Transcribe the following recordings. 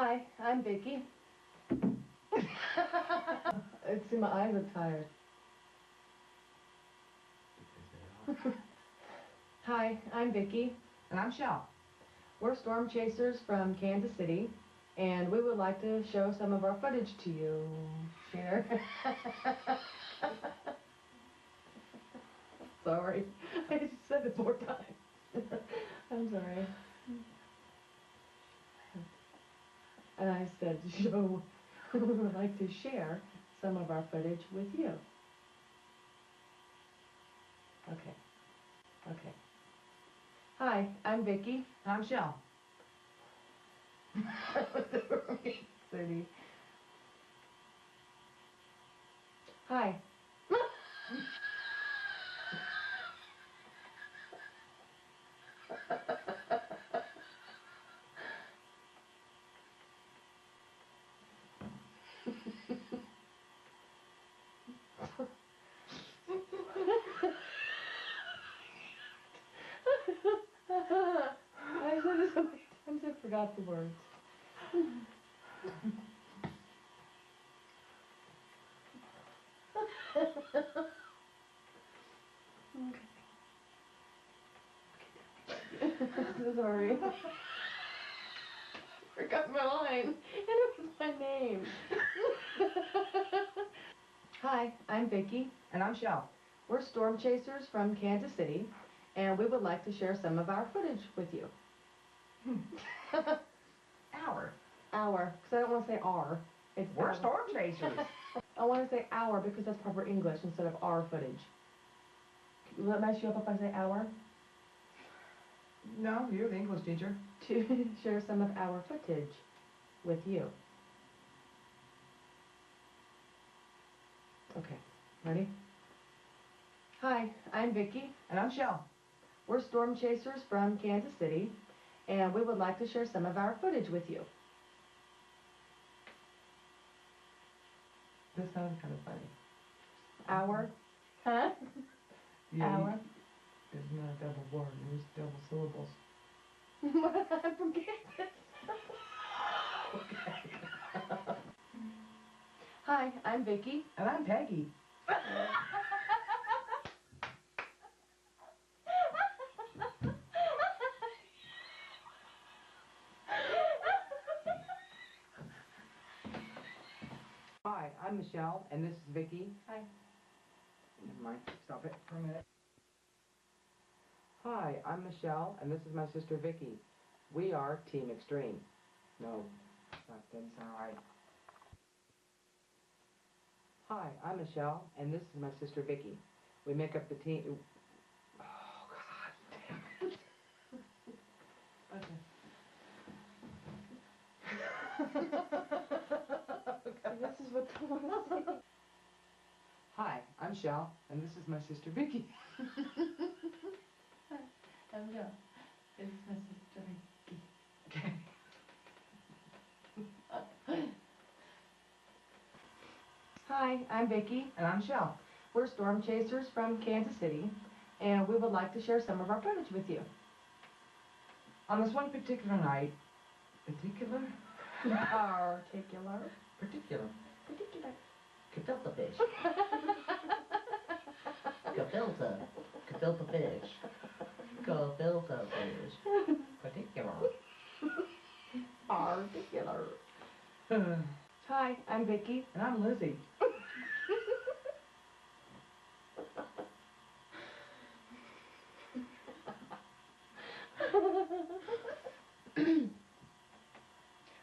Hi, I'm Vicky. See, my eyes are tired. Hi, I'm Vicky. And I'm Shell. We're storm chasers from Kansas City, and we would like to show some of our footage to you. Share. Sorry, I just said it 4 times. I'm sorry. And I said show. We would like to share some of our footage with you. Okay. Okay. Hi, I'm Vicky. And I'm Shell. City. Hi. I said it so many times I forgot the words. Sorry. Forgot my line. And it was my name. Hi, I'm Vicky. And I'm Shell. We're storm chasers from Kansas City, and we would like to share some of our footage with you. Our, because I don't want to say our. We're storm chasers. I want to say our because that's proper English instead of our footage. Will it mess you up if I say our? No, you're the English teacher. To share some of our footage with you. Okay, ready? Hi, I'm Vicky. And I'm Shell. We're storm chasers from Kansas City, and we would like to share some of our footage with you. This sounds kind of funny. Our? Huh? Yeah, Our? It's not a double word, it's double syllables. I forget it. Okay. Hi, I'm Vicky. And I'm Peggy. Hi, I'm Michelle, and this is Vicky. Hi. Never mind, stop it for a minute. Hi, I'm Michelle, and this is my sister Vicky. We are Team Extreme. No, that didn't sound right. Hi, I'm Michelle, and this is my sister Vicky. We make up the team. Oh, God damn it. Okay. This is what the one is. Hi, I'm Shell, and this is my sister Vicky. Hi, I'm Joe. This is my sister Vicky. Okay. Hi, I'm Vicky. And I'm Shell. We're storm chasers from Kansas City, and we would like to share some of our footage with you. On this one particular night, particular? Particular. Gefilte fish. Gefilte fish. Gefilte fish. Particular. Particular. Hi, I'm Vicky. And I'm Lizzie.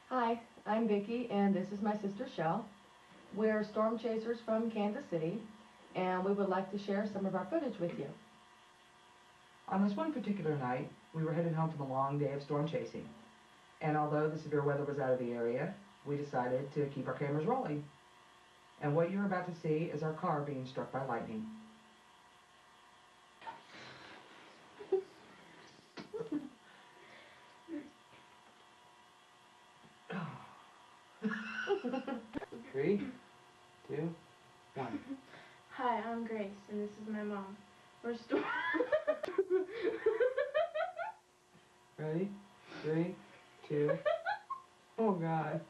Hi, I'm Vicky, and this is my sister Shell. We're storm chasers from Kansas City, and we would like to share some of our footage with you. On this one particular night, we were headed home from a long day of storm chasing. And although the severe weather was out of the area, we decided to keep our cameras rolling. And what you're about to see is our car being struck by lightning. Three, 2, 1. Hi, I'm Grace, and this is my mom. We're storm. Ready? 3, 2. Oh God.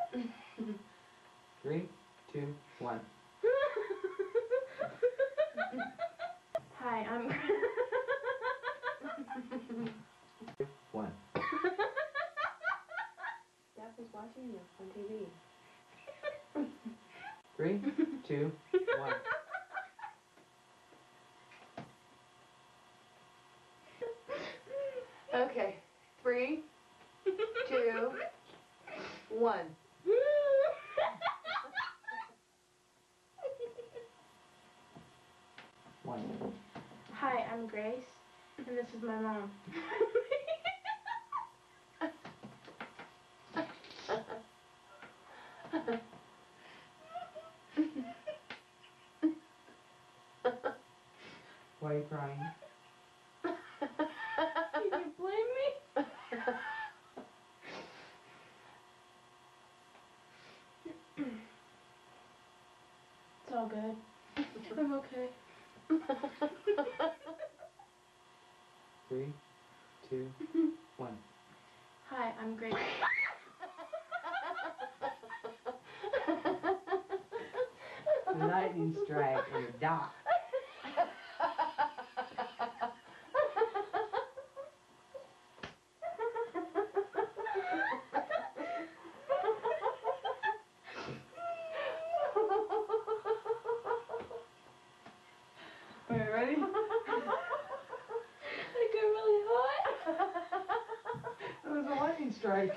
3, 2, 1. Hi, I'm. 1. Dad was watching you on TV. 3, 2, 1. Okay, 3, 2, 1. 1. Hi, I'm Grace, and this is my mom. Why are you crying? Can you blame me? It's all good. I'm okay. 3, 2, 1. Hi, I'm Grace. Lightning strike in the dock. Are you ready? I got really hot. It was a lightning strike.